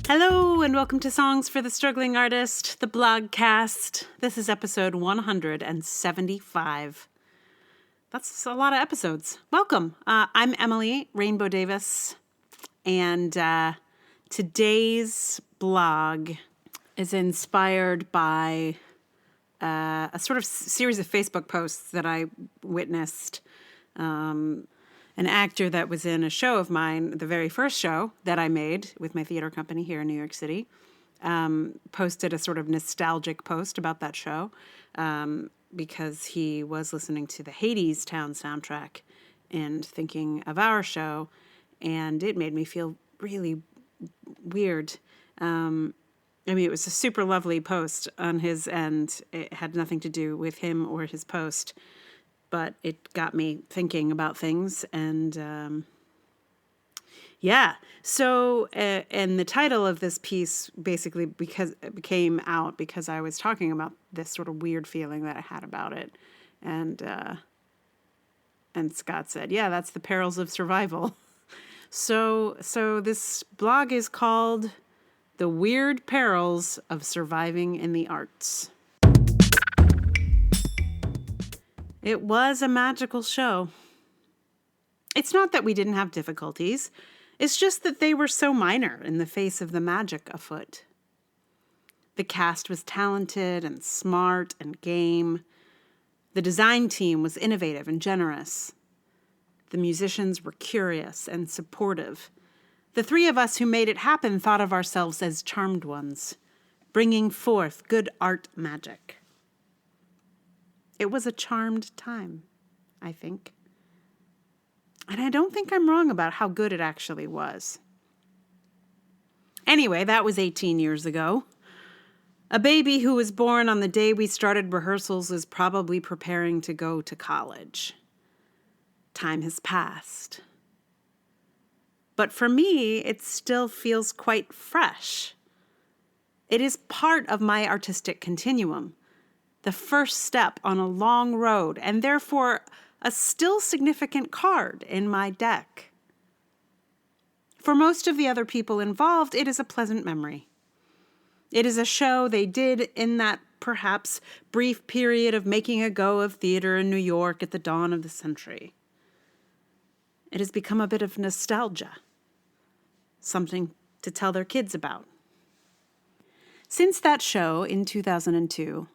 Hello and welcome to Songs for the Struggling Artist, the blogcast. This is episode 175. That's a lot of episodes. Welcome. I'm Emily Rainbow Davis, and today's blog is inspired by a sort of series of Facebook posts that I witnessed. An actor that was in a show of mine, the very first show that I made with my theater company here in New York City, posted a sort of nostalgic post about that show because he was listening to the Hades Town soundtrack and thinking of our show, and it made me feel really weird. It was a super lovely post on his end. It had nothing to do with him or his post, but it got me thinking about things. And so and the title of this piece basically because it became out because I was talking about this sort of weird feeling that I had about it. And Scott said, yeah, that's the perils of survival. So this blog is called The Weird Perils of Surviving in the Arts. It was a magical show. It's not that we didn't have difficulties. It's just that they were so minor in the face of the magic afoot. The cast was talented and smart and game. The design team was innovative and generous. The musicians were curious and supportive. The three of us who made it happen thought of ourselves as charmed ones, bringing forth good art magic. It was a charmed time, I think. And I don't think I'm wrong about how good it actually was. Anyway, that was 18 years ago. A baby who was born on the day we started rehearsals is probably preparing to go to college. Time has passed. But for me, it still feels quite fresh. It is part of my artistic continuum, the first step on a long road, and therefore a still significant card in my deck. For most of the other people involved, it is a pleasant memory. It is a show they did in that perhaps brief period of making a go of theater in New York at the dawn of the century. It has become a bit of nostalgia, something to tell their kids about. Since that show in 2002,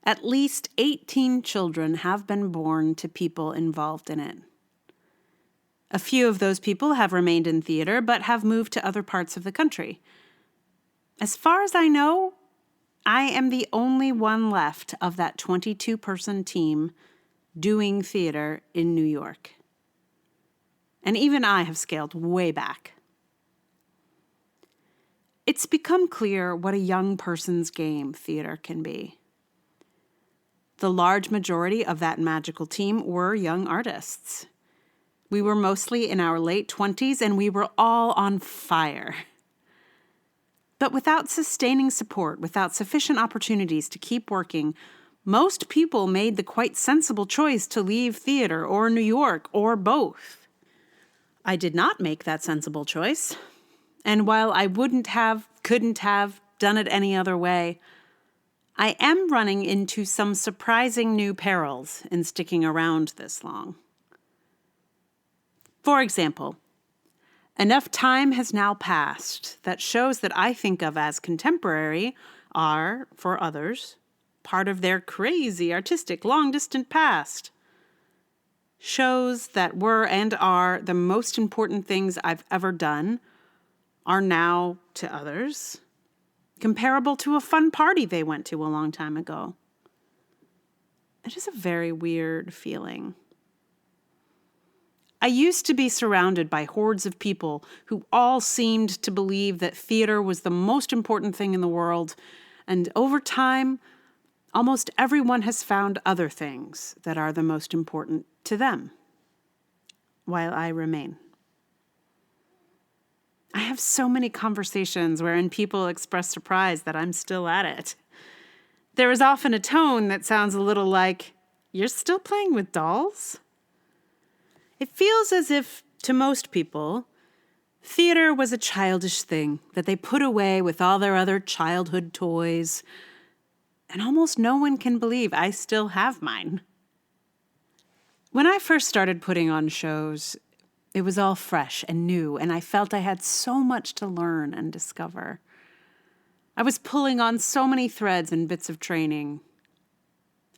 at least 18 children have been born to people involved in it. A few of those people have remained in theater, but have moved to other parts of the country. As far as I know, I am the only one left of that 22-person team doing theater in New York. And even I have scaled way back. It's become clear what a young person's game theater can be. The large majority of that magical team were young artists. We were mostly in our late 20s, and we were all on fire. But without sustaining support, without sufficient opportunities to keep working, most people made the quite sensible choice to leave theater or New York or both. I did not make that sensible choice. And while I couldn't have done it any other way, I am running into some surprising new perils in sticking around this long. For example, enough time has now passed that shows that I think of as contemporary are, for others, part of their crazy, artistic, long-distant past. Shows that were and are the most important things I've ever done are now, to others, comparable to a fun party they went to a long time ago. It is a very weird feeling. I used to be surrounded by hordes of people who all seemed to believe that theater was the most important thing in the world, and over time, almost everyone has found other things that are the most important to them, while I remain. I have so many conversations wherein people express surprise that I'm still at it. There is often a tone that sounds a little like, "You're still playing with dolls?" It feels as if, to most people, Theater was a childish thing that they put away with all their other childhood toys, and almost no one can believe I still have mine. When I first started putting on shows, it was all fresh and new, and I felt I had so much to learn and discover. I was pulling on so many threads and bits of training.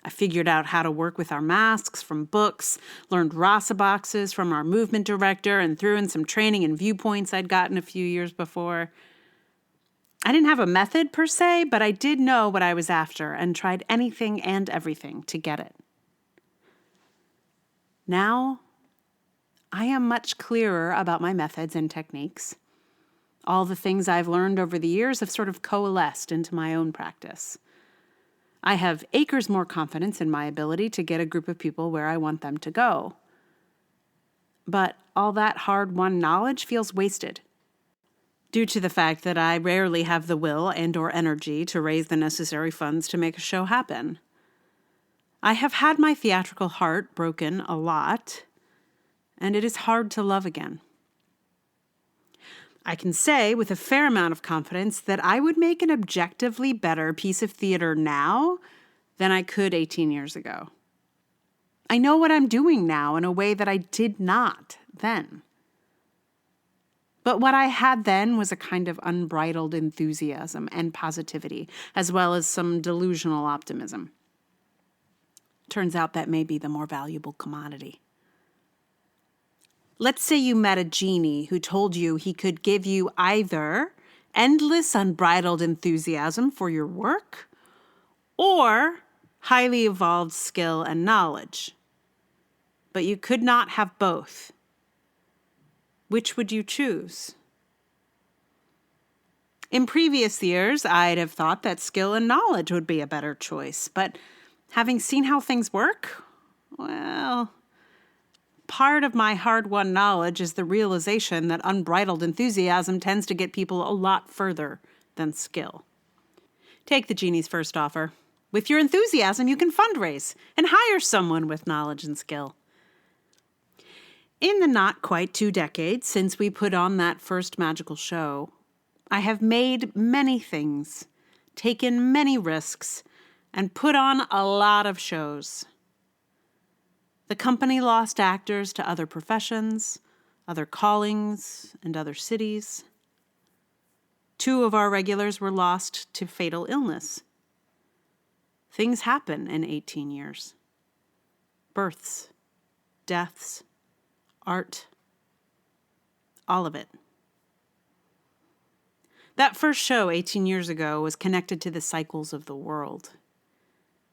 I figured out how to work with our masks from books, learned Rasa boxes from our movement director, and threw in some training and viewpoints I'd gotten a few years before. I didn't have a method per se, but I did know what I was after and tried anything and everything to get it. Now, I am much clearer about my methods and techniques. All the things I've learned over the years have sort of coalesced into my own practice. I have acres more confidence in my ability to get a group of people where I want them to go. But all that hard-won knowledge feels wasted, due to the fact that I rarely have the will and/or energy to raise the necessary funds to make a show happen. I have had my theatrical heart broken a lot, and it is hard to love again. I can say with a fair amount of confidence that I would make an objectively better piece of theater now than I could 18 years ago. I know what I'm doing now in a way that I did not then. But what I had then was a kind of unbridled enthusiasm and positivity, as well as some delusional optimism. Turns out that may be the more valuable commodity. Let's say you met a genie who told you he could give you either endless unbridled enthusiasm for your work or highly evolved skill and knowledge. But you could not have both. Which would you choose? In previous years, I'd have thought that skill and knowledge would be a better choice, but having seen how things work, well, part of my hard-won knowledge is the realization that unbridled enthusiasm tends to get people a lot further than skill. Take the genie's first offer. With your enthusiasm, you can fundraise and hire someone with knowledge and skill. In the not quite 2 decades since we put on that first magical show, I have made many things, taken many risks, and put on a lot of shows. The company lost actors to other professions, other callings, and other cities. 2 of our regulars were lost to fatal illness. Things happen in 18 years. Births, deaths, art, all of it. That first show 18 years ago was connected to the cycles of the world.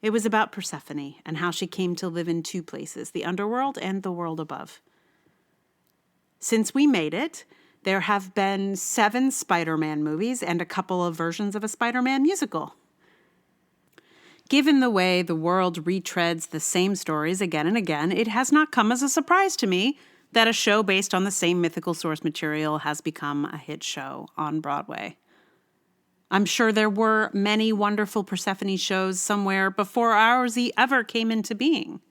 It was about Persephone and how she came to live in 2 places, the underworld and the world above. Since we made it, there have been 7 Spider-Man movies and a couple of versions of a Spider-Man musical. Given the way the world retreads the same stories again and again, it has not come as a surprise to me that a show based on the same mythical source material has become a hit show on Broadway. I'm sure there were many wonderful Persephone shows somewhere before ours ever came into being.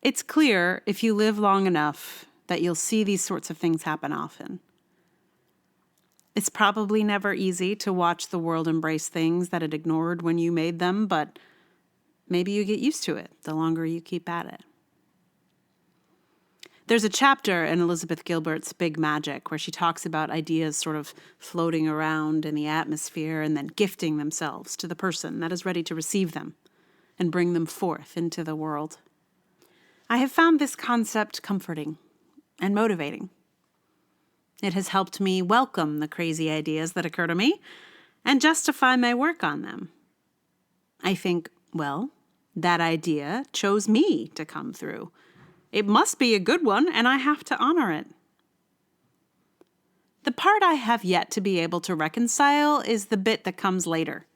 It's clear, if you live long enough, that you'll see these sorts of things happen often. It's probably never easy to watch the world embrace things that it ignored when you made them, but maybe you get used to it the longer you keep at it. There's a chapter in Elizabeth Gilbert's Big Magic where she talks about ideas sort of floating around in the atmosphere and then gifting themselves to the person that is ready to receive them and bring them forth into the world. I have found this concept comforting and motivating. It has helped me welcome the crazy ideas that occur to me and justify my work on them. I think, well, that idea chose me to come through. It must be a good one, and I have to honor it. The part I have yet to be able to reconcile is the bit that comes later,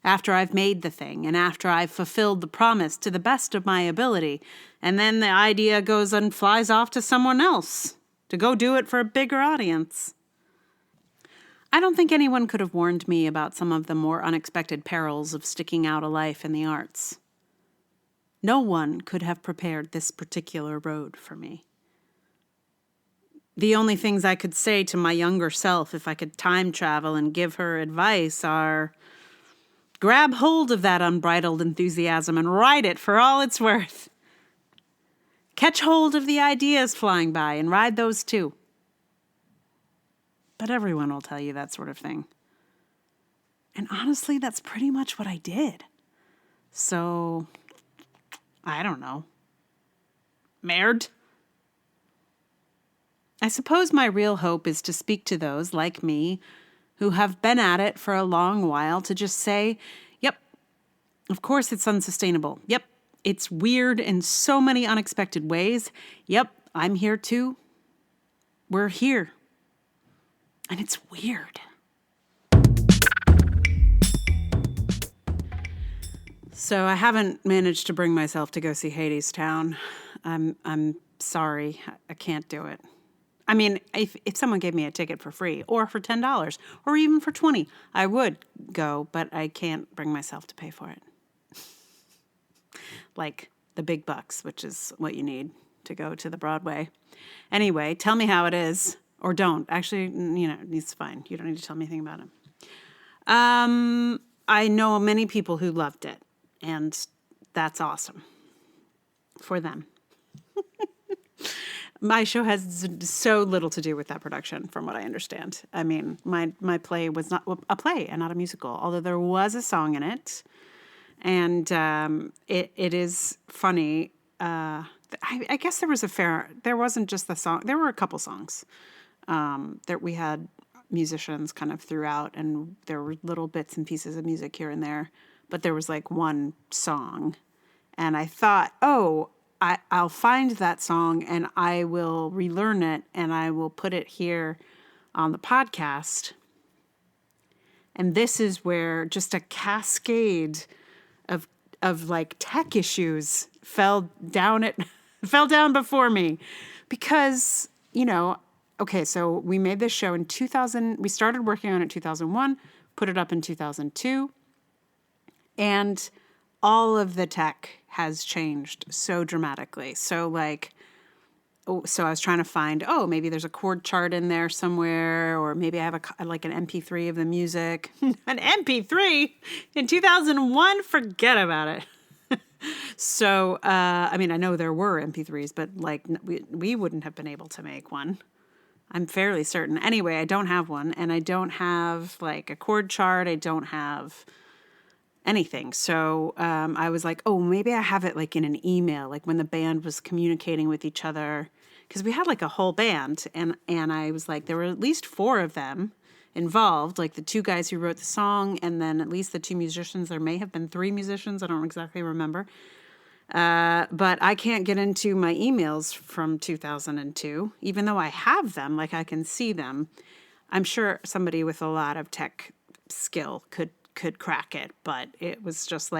after I've made the thing and after I've fulfilled the promise to the best of my ability, and then the idea goes and flies off to someone else to go do it for a bigger audience. I don't think anyone could have warned me about some of the more unexpected perils of sticking out a life in the arts. No one could have prepared this particular road for me. The only things I could say to my younger self if I could time travel and give her advice are grab hold of that unbridled enthusiasm and ride it for all it's worth. Catch hold of the ideas flying by and ride those too. But everyone will tell you that sort of thing. And honestly, that's pretty much what I did. So, I don't know. Merde. I suppose my real hope is to speak to those like me who have been at it for a long while to just say, yep, of course it's unsustainable. Yep, it's weird in so many unexpected ways. Yep, I'm here too. We're here. And it's weird. So I haven't managed to bring myself to go see Hadestown. I'm sorry. I can't do it. I mean, if someone gave me a ticket for free or for $10 or even for $20, I would go, but I can't bring myself to pay for it. Like the big bucks, which is what you need to go to the Broadway. Anyway, tell me how it is, or don't. Actually, it's fine. You don't need to tell me anything about it. I know many people who loved it, and that's awesome for them. My show has so little to do with that production, from what I understand. I mean, my play was not a play and not a musical, although there was a song in it. And it is funny. I guess there wasn't just the song. There were a couple songs that we had musicians kind of throughout, and there were little bits and pieces of music here and there. But there was like one song. And I thought, I'll find that song and I will relearn it and I will put it here on the podcast. And this is where just a cascade of like tech issues fell down before me because, okay, so we made this show in 2000. We started working on it in 2001, put it up in 2002, and all of the tech has changed so dramatically. So so I was trying to find, maybe there's a chord chart in there somewhere, or maybe I have an MP3 of the music. An MP3 in 2001? Forget about it. So, I know there were MP3s, but we wouldn't have been able to make one. I'm fairly certain. Anyway, I don't have one, and I don't have a chord chart. I don't have anything. So I was like, maybe I have it in an email, when the band was communicating with each other, because we had a whole band, and I was like, there were at least 4 of them involved, the 2 guys who wrote the song, and then at least the 2 musicians. There may have been 3 musicians. I don't exactly remember. But I can't get into my emails from 2002, even though I have them, I can see them. I'm sure somebody with a lot of tech skill could crack it, but it was just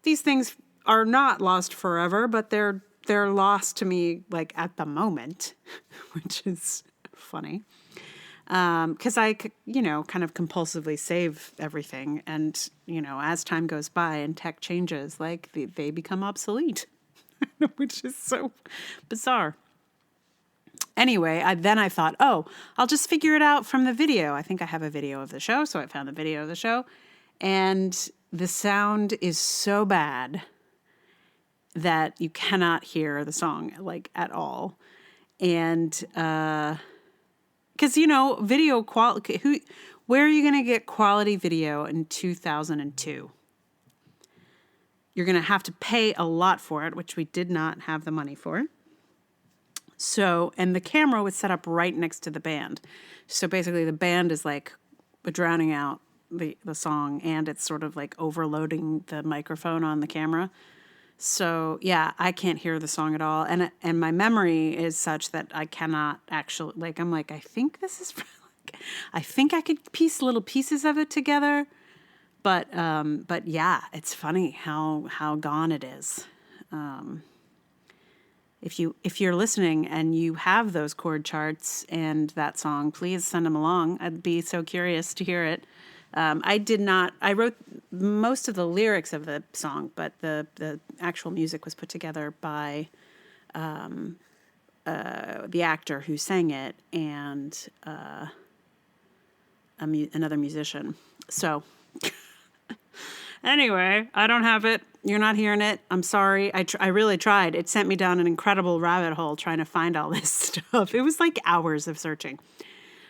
these things are not lost forever, but they're lost to me at the moment, which is funny. Because I kind of compulsively save everything, and as time goes by and tech changes, they become obsolete, which is so bizarre. Anyway, I thought, I'll just figure it out from the video. I think I have a video of the show, so I found the video of the show. And the sound is so bad that you cannot hear the song, at all. And, because, video quality, where are you going to get quality video in 2002? You're going to have to pay a lot for it, which we did not have the money for. So, and the camera was set up right next to the band. So basically the band is drowning out the song, and it's sort of overloading the microphone on the camera. So yeah, I can't hear the song at all. And my memory is such that I cannot actually, I think this is, I think I could piece little pieces of it together. But yeah, it's funny how gone it is. If you're listening and you have those chord charts and that song, please send them along. I'd be so curious to hear it. I wrote most of the lyrics of the song, but the actual music was put together by the actor who sang it and another musician. So anyway, I don't have it. You're not hearing it. I'm sorry. I really tried. It sent me down an incredible rabbit hole trying to find all this stuff. It was like hours of searching.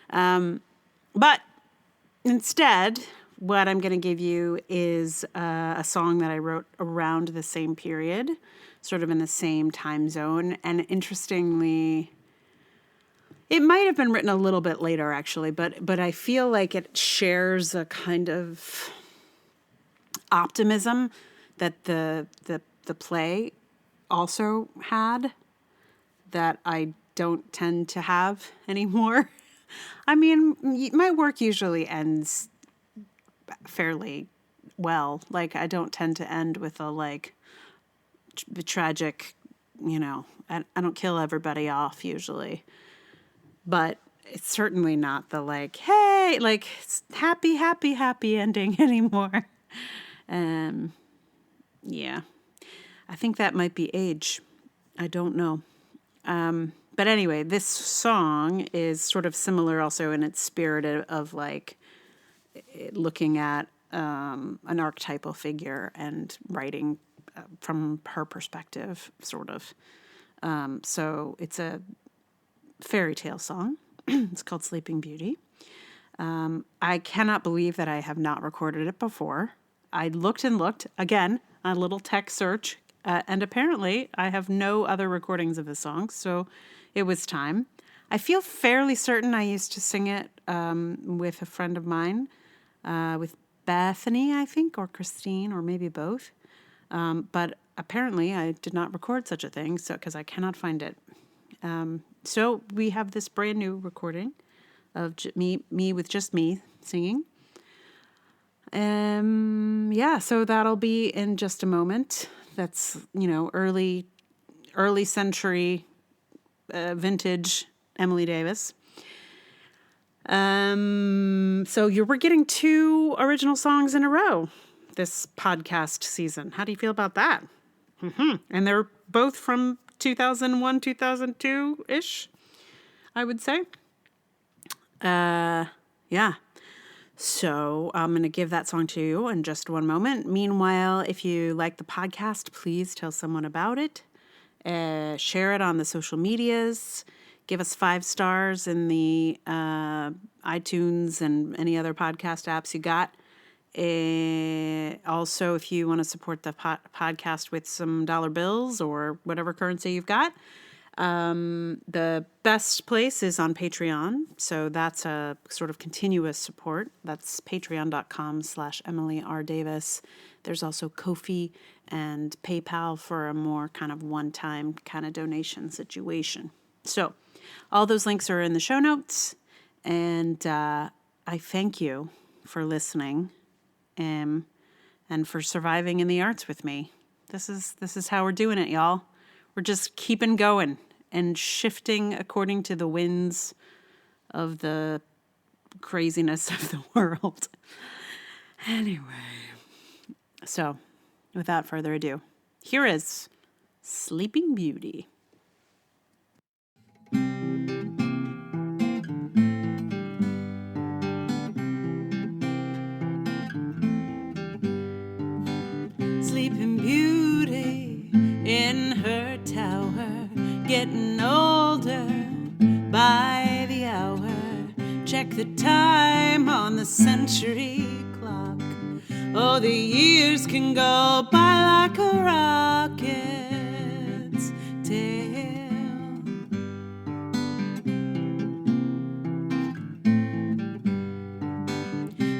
But instead, what I'm going to give you is a song that I wrote around the same period, sort of in the same time zone. And interestingly, it might have been written a little bit later, actually, but I feel like it shares a kind of optimism that the play also had that I don't tend to have anymore. I mean, my work usually ends fairly well. Like, I don't tend to end with a tragic, I don't kill everybody off usually. But it's certainly not the hey, happy ending anymore. Yeah, I think that might be age. I don't know. But anyway, this song is sort of similar also in its spirit of looking at an archetypal figure and writing from her perspective, sort of. So it's a fairy tale song. It's called Sleeping Beauty. I cannot believe that I have not recorded it before. I looked and looked, again, a little tech search, and apparently I have no other recordings of the song, so it was time. I feel fairly certain I used to sing it with a friend of mine, with Bethany, I think, or Christine, or maybe both. But apparently I did not record such a thing, because I cannot find it. So we have this brand new recording of me with just me singing. So that'll be in just a moment. That's, early century, vintage Emily Davis. So we're getting 2 original songs in a row this podcast season. How do you feel about that? And they're both from 2001, 2002-ish, I would say. Yeah. So I'm going to give that song to you in just one moment. Meanwhile, if you like the podcast, please tell someone about it. Share it on the social medias. Give us 5 stars in the iTunes and any other podcast apps you got. Also, if you want to support the podcast with some dollar bills or whatever currency you've got, the best place is on Patreon. So that's a sort of continuous support. That's patreon.com/Emily R. Davis. There's also Ko-fi and PayPal for a more kind of one-time kind of donation situation. So all those links are in the show notes. And I thank you for listening. And for surviving in the arts with me. This is how we're doing it, y'all. We're just keeping going and shifting according to the winds of the craziness of the world. Anyway, so without further ado, here is Sleeping Beauty. Sleeping Beauty in her tower, getting older by the hour. Check the time on the century clock. Oh, the years can go by like a rocket's tail.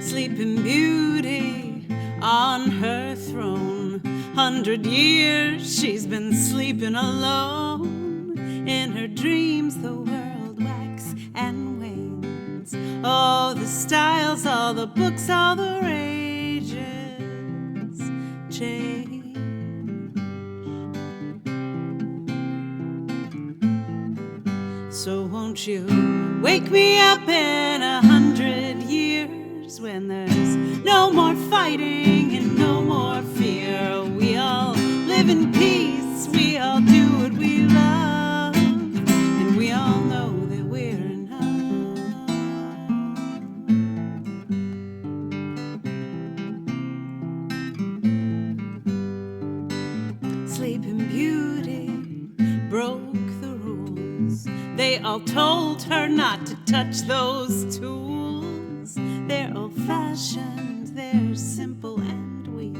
Sleeping Beauty on her throne. 100 years she's been sleeping alone. In her dreams the world wax and wanes. All the styles, all the books, all the rages change. So won't you wake me up in 100 years when there's no more fighting and no more fear. We all live in peace, we all do what we love. all told her not to touch those tools. They're old-fashioned, they're simple and weak.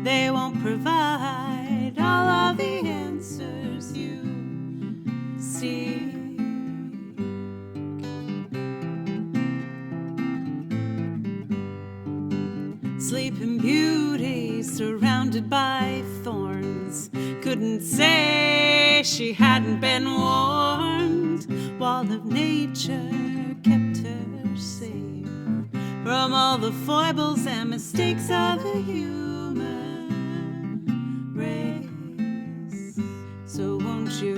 They won't provide all of the answers you seek. Sleeping Beauty, surrounded by thorns, couldn't say she hadn't been warned. Wall of nature kept her safe from all the foibles and mistakes of the human race. So won't you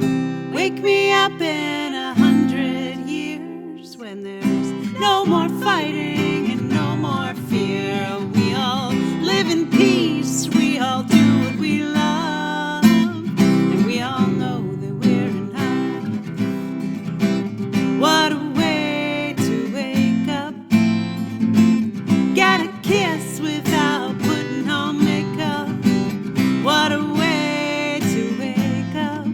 wake me up in 100 years when there's no more fighting and no more fear? We all live in peace, we all do what we love, and we all know that we're enough. What a way to wake up. Get a kiss without putting on makeup. What a way to wake up.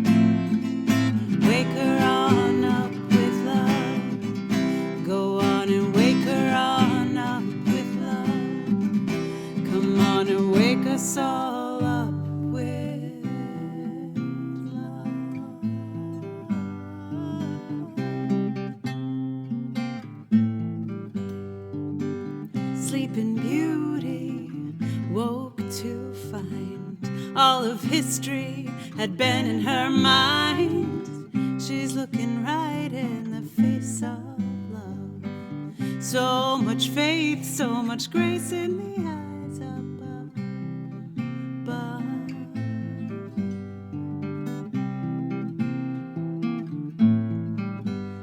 Wake her on up with love. Go on and wake her on up with love. Come on and wake us all up with love. Sleeping Beauty woke to find all of history had been in her mind. She's looking right in the face of love. So much faith, so much grace in the eyes above.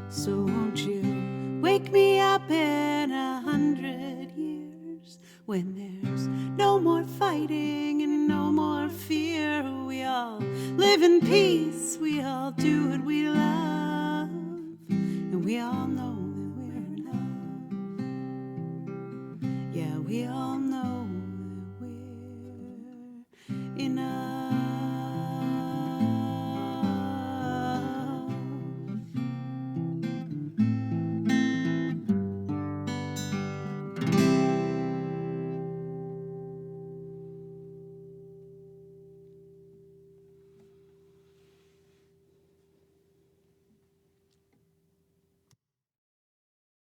So won't you wake me up in 100 years when there's no more fighting and no more fear? We all live in peace, we all do what we love, and we all know